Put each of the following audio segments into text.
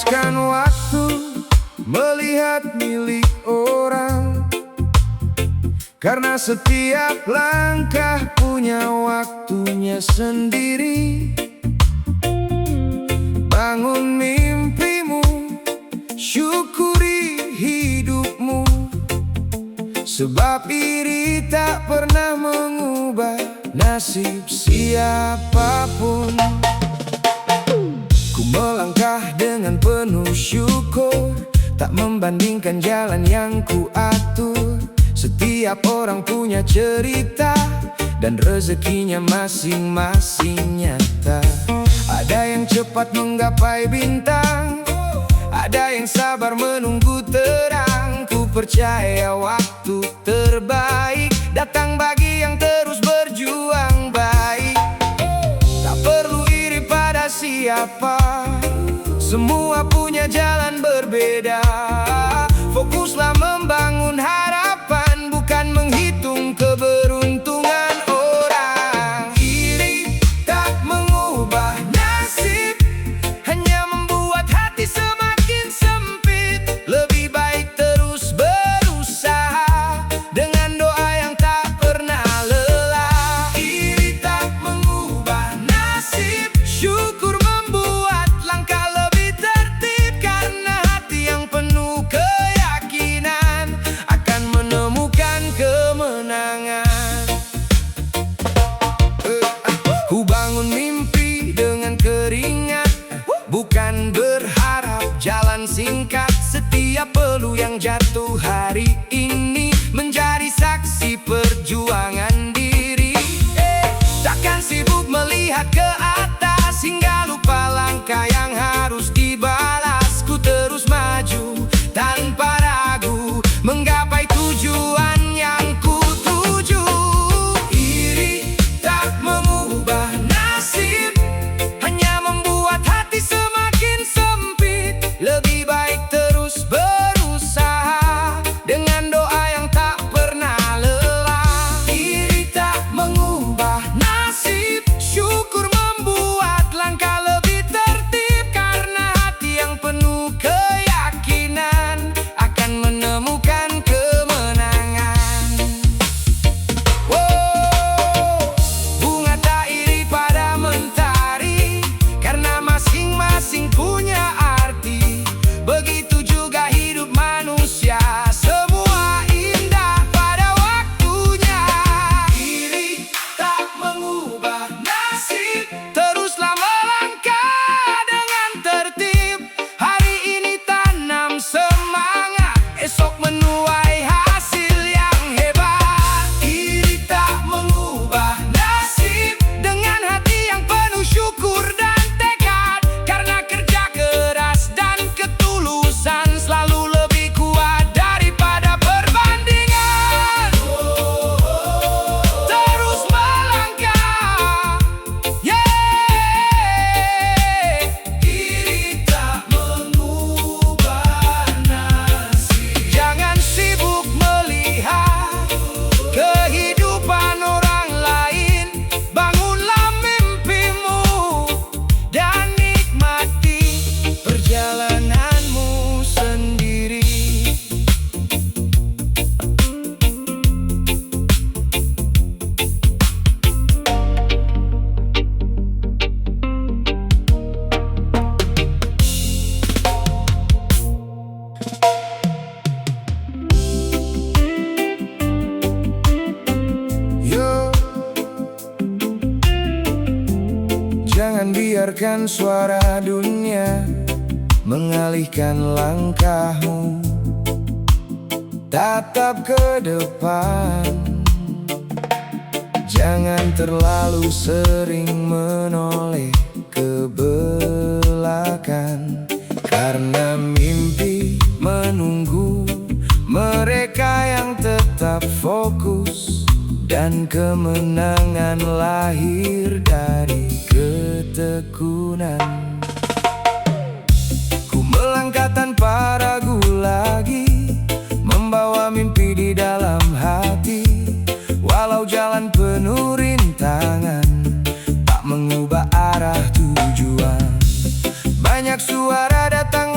Habiskan waktu melihat milik orang, karena setiap langkah punya waktunya sendiri. Bangun mimpimu, syukuri hidupmu, sebab iri tak pernah mengubah nasib siapapun. Ku melangkah dengan penuh syukur, tak membandingkan jalan yang ku atur. Setiap orang punya cerita, dan rezekinya masing-masing nyata. Ada yang cepat menggapai bintang, ada yang sabar menunggu terang. Ku percaya waktu terbaik datang bagi yang terus berjuang baik. Tak perlu iri pada siapa, semua punya jalan berbeda. Fokuslah membangun harapan, bukan menghitung keberuntungan orang. Iri tak mengubah nasib, hanya membuat hati semakin sempit. Lebih baik terus berusaha dengan doa yang tak pernah lelah. Iri tak mengubah nasib, syukur membuat langkah lebih tertib. Karena hati yang penuh keyakinan akan menemukan kemenangan. Ku bangun mimpi dengan keringat, bukan berharap jalan singkat. Setiap peluh yang jatuh hari ini menjadi saksi perjuangan diri. Takkan sibuk melihat ke atas hingga lupa langkah yang harus dibalas. Ku terus maju tanpa ragu, menggapai tujuan yang ku tuju. Iri tak mengubah nasib, hanya membuat hati semakin sempit. Lebih baik terus berusaha dengan doa yang tak pernah lelah. Iri tak mengubah nasib, syukur membuat langkah lebih tertib. Karena hati yang penuh keyakinan akan menemukan kemenangan. Bunga tak iri pada mentari, karena masing-masing punya arti. Begitu juga hidup manusia, semua indah pada waktunya. Iri tak mengubah nasib, teruslah melangkah dengan tertib. Hari ini tanam semangat, esok menuai hasil yang hebat. Iri tak mengubah nasib, dengan hati yang penuh syukur dan tekad. Karena kerja keras dan ketulusan selalu lebih kuat daripada perbandingan. Terus melangkah, iri tak mengubah nasib. Jangan sibuk melihat kehidupan orang lain, bangunlah mimpimu dan nikmati perjalananmu sendiri. Yo, jangan biarkan suara dunia mengalihkan langkahmu. Tatap ke depan, jangan terlalu sering menoleh ke belakang. Karena mimpi menunggu mereka yang tetap fokus, dan kemenangan lahir dari ketekunan. Ku melangkah tanpa ragu lagi, membawa mimpi di dalam hati. Walau jalan penuh rintangan, tak mengubah arah tujuan. Banyak suara datang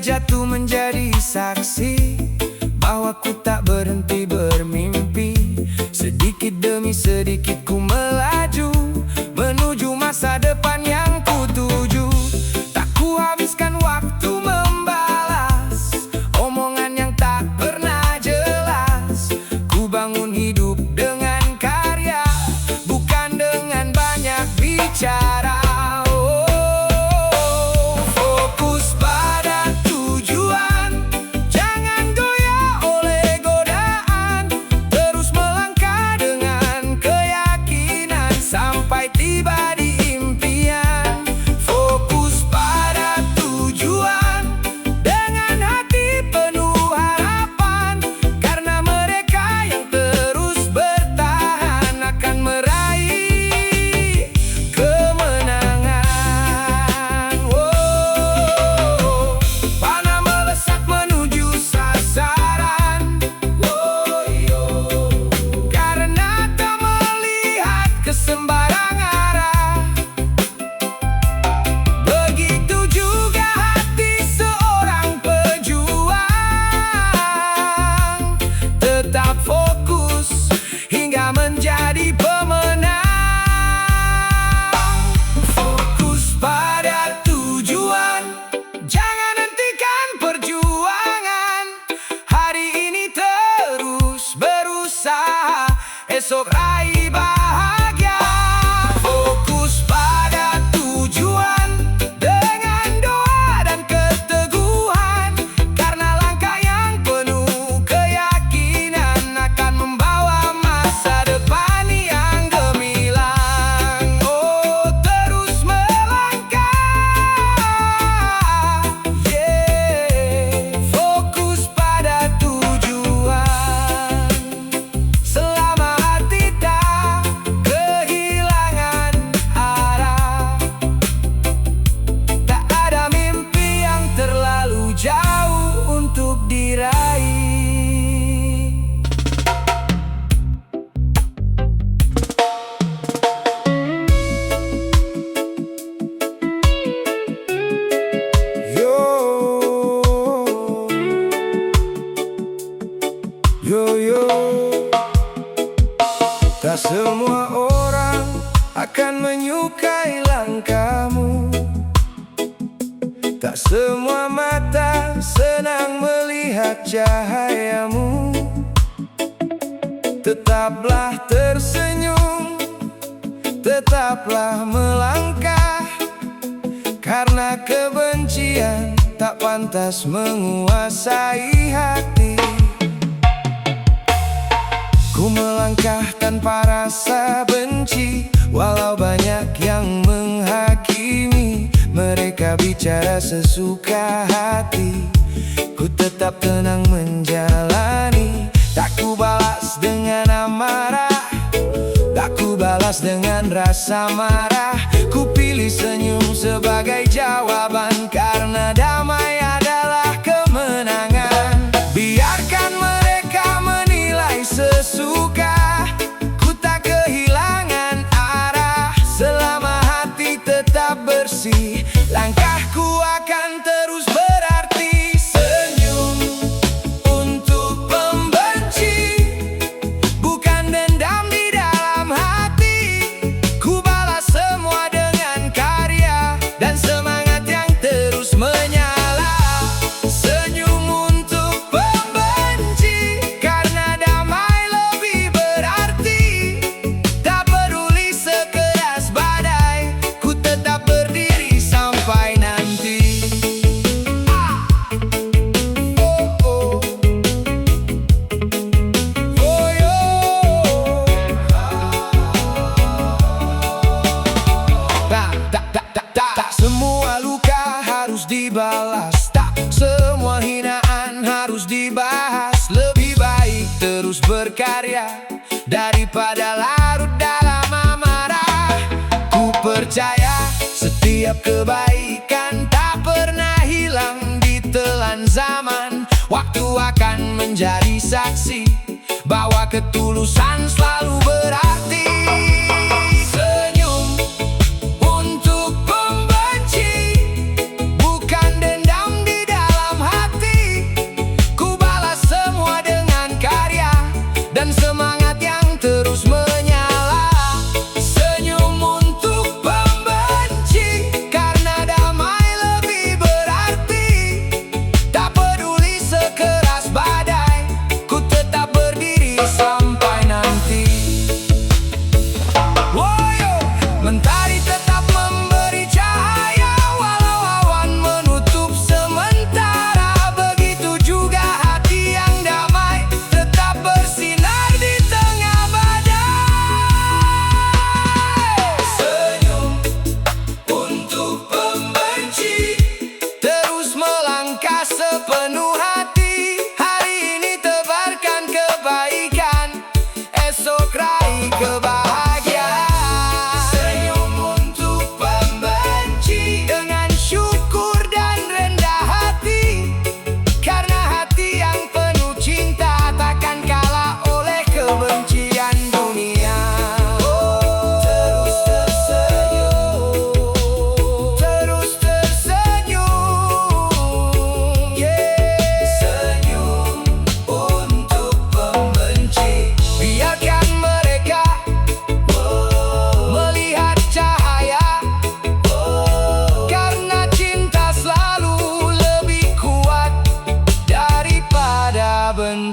terjatuh menjadi saksi bahwa ku tak berhenti bermimpi. Sedikit demi sedikit ku melaju menuju masa depan yang ku tuju. Tak ku habiskan waktu membalas omongan yang tak pernah jelas. Ku bangun hidup dengan karya, bukan dengan banyak bicara. Esok raih bahagia. Fokus pada tujuan dengan doa dan keteguhan, karena langkah yang penuh keyakinan akan membawa masa depan yang gemilang. Oh, terus melangkah, yeah. Fokus pada tujuan. Selama jauh untuk diraih. Yo, yo, yo. Tak semua orang akan menyukai langkahmu. Tak semua mata senang melihat cahayamu. Tetaplah tersenyum, tetaplah melangkah, karena kebencian tak pantas menguasai hati. Ku melangkah tanpa rasa benci, walau banyak yang menghakimi. Mereka bicara sesuka hati, ku tetap tenang menjalani. Tak ku balas dengan amarah, tak ku balas dengan rasa marah. Ku pilih senyum sebagai jawaban, karena damai adalah kemenangan. Biarkan mereka menilai sesuka, ku tak kehilangan arah. Selama hati tetap bersih, langkahku akan terus berarti. Senyum untuk pembenci, bukan dendam di dalam hati. Ku balas semua dengan karya dan semangat yang terus menyala. Senyum untuk pembenci, karena damai lebih berarti. Tak peduli sekeras badai, ku tetap berdiri sampai nanti. Oh, oh. Oh, yo. Tak semua luka harus dibalas, tak semua hinaan harus dibahas. Lebih baik terus berkarya daripada larut dalam amarah. Ku percaya setiap kebaikan tak pernah hilang ditelan zaman. Waktu akan menjadi saksi bahwa ketulusan selalu berarti. Senyum untuk pembenci, bukan dendam di dalam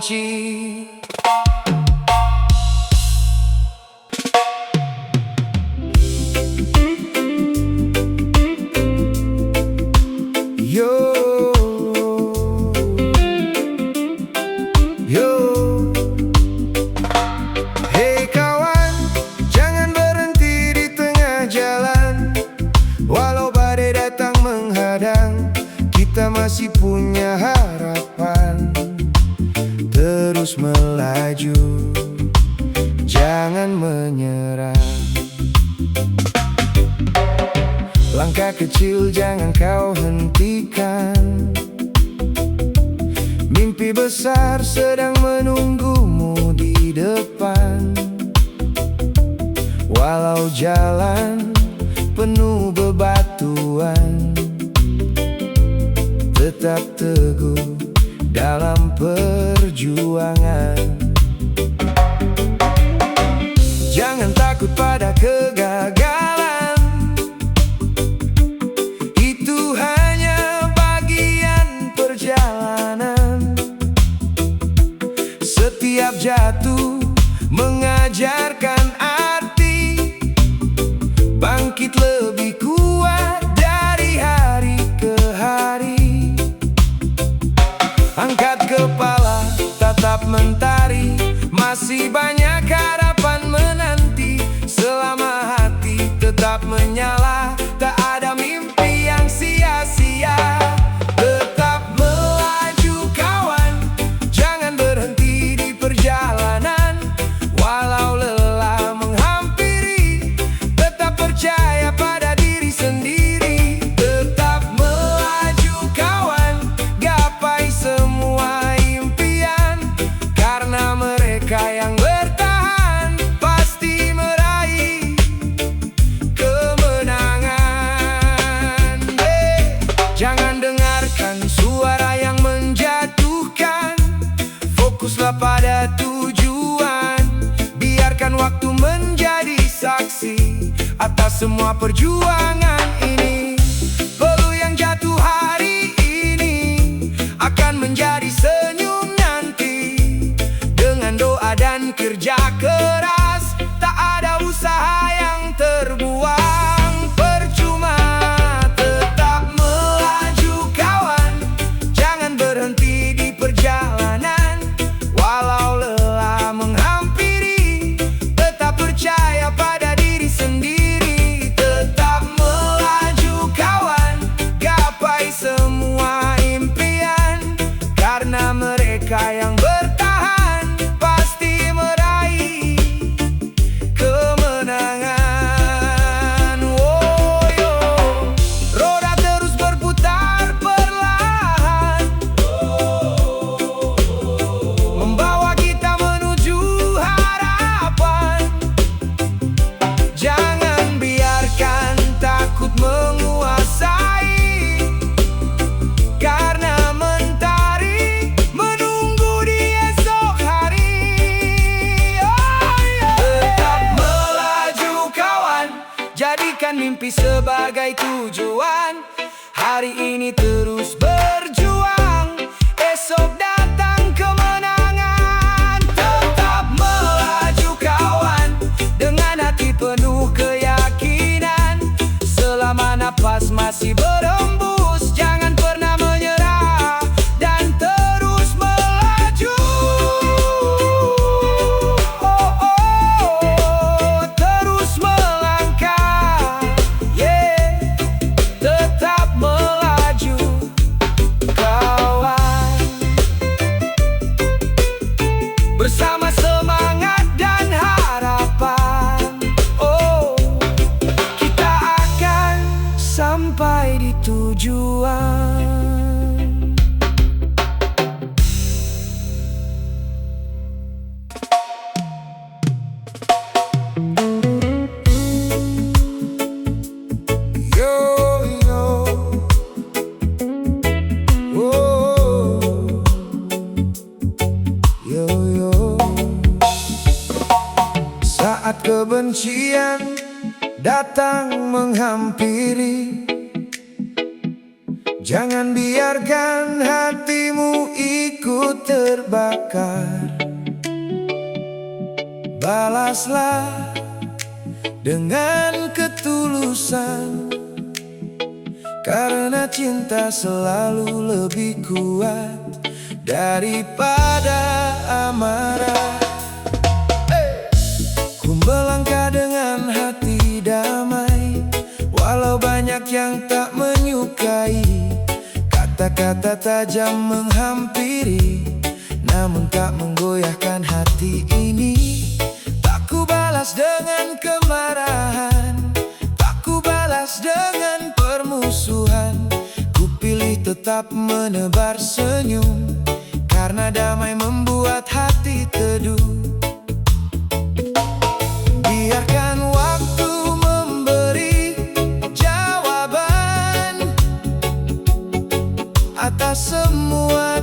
benci. Hei kawan, jangan berhenti di tengah jalan. Walau badai datang menghadang, kita masih punya harapan. Terus melaju, jangan menyerah. Langkah kecil jangan kau hentikan. Mimpi besar sedang menunggumu di depan. Walau jalan penuh bebatuan, tetap teguh dalam perjuangan. Jangan takut pada kegagalan, itu hanya bagian perjalanan. Setiap jatuh mengajarkan arti, bangkit lebih kuat dari hari ke hari. Angkat kepala, tatap mentari, masih banyak harapan menanti. Selama hati tetap menyala, tak ada mimpi yang sia-sia. Tetap melaju kawan, jangan berhenti di perjalanan. Walau lelah menghampiri, tetap percaya pada diri sendiri. Tetap melaju kawan, gapai semua impian. Karena mereka yang bertahan pasti meraih kemenangan. Jangan dengarkan suara yang menjatuhkan, fokuslah pada tujuan. Biarkan waktu menjadi saksi atas semua perjuangan ini. Peluh yang jatuh hari ini akan menjadi senyum nanti. Dengan doa dan kerja keras, tak ada usaha yang terbuang percuma. Tetap melaju kawan, jangan berhenti di perjalanan. Walau lelah menghampiri, tetap percaya pada diri sendiri. Tetap melaju kawan, gapai semua impian. Karena mereka yang bertahan pasti meraih kemenangan. Oh, yo. Roda terus berputar perlahan, membawa kita menuju harapan. Jangan biarkan takut menguasai, karena mentari menunggu di esok hari. Oh, yeah. Tetap melaju kawan, jadikan mimpi sebagai tujuan. Hari ini terus berjuang, esok datang kemenangan. Tetap melaju kawan, dengan hati penuh keyakinan. Selama napas masih berhembus, jangan pernah menyerah dan terus melaju. Oh, oh, terus melangkah, yeah. Tetap melaju kawan, bersama semangat dan harapan. Oh, kita akan sampai di tujuan. Yo, yo. Oh, yo, yo. Saat kebencian datang menghampiri, jangan biarkan hatimu ikut ku terbakar. Balaslah dengan ketulusan, karena cinta selalu lebih kuat daripada amarah. Ku melangkah dengan hati damai, walau banyak yang tak menyukai. Kata-kata tajam menghampiri, namun tak menggoyahkan hati ini. Tak ku balas dengan kemarahan, tak ku balas dengan permusuhan. Ku pilih tetap menebar senyum, karena damai membuat hati teduh. Biarkan waktu memberi jawaban atas semua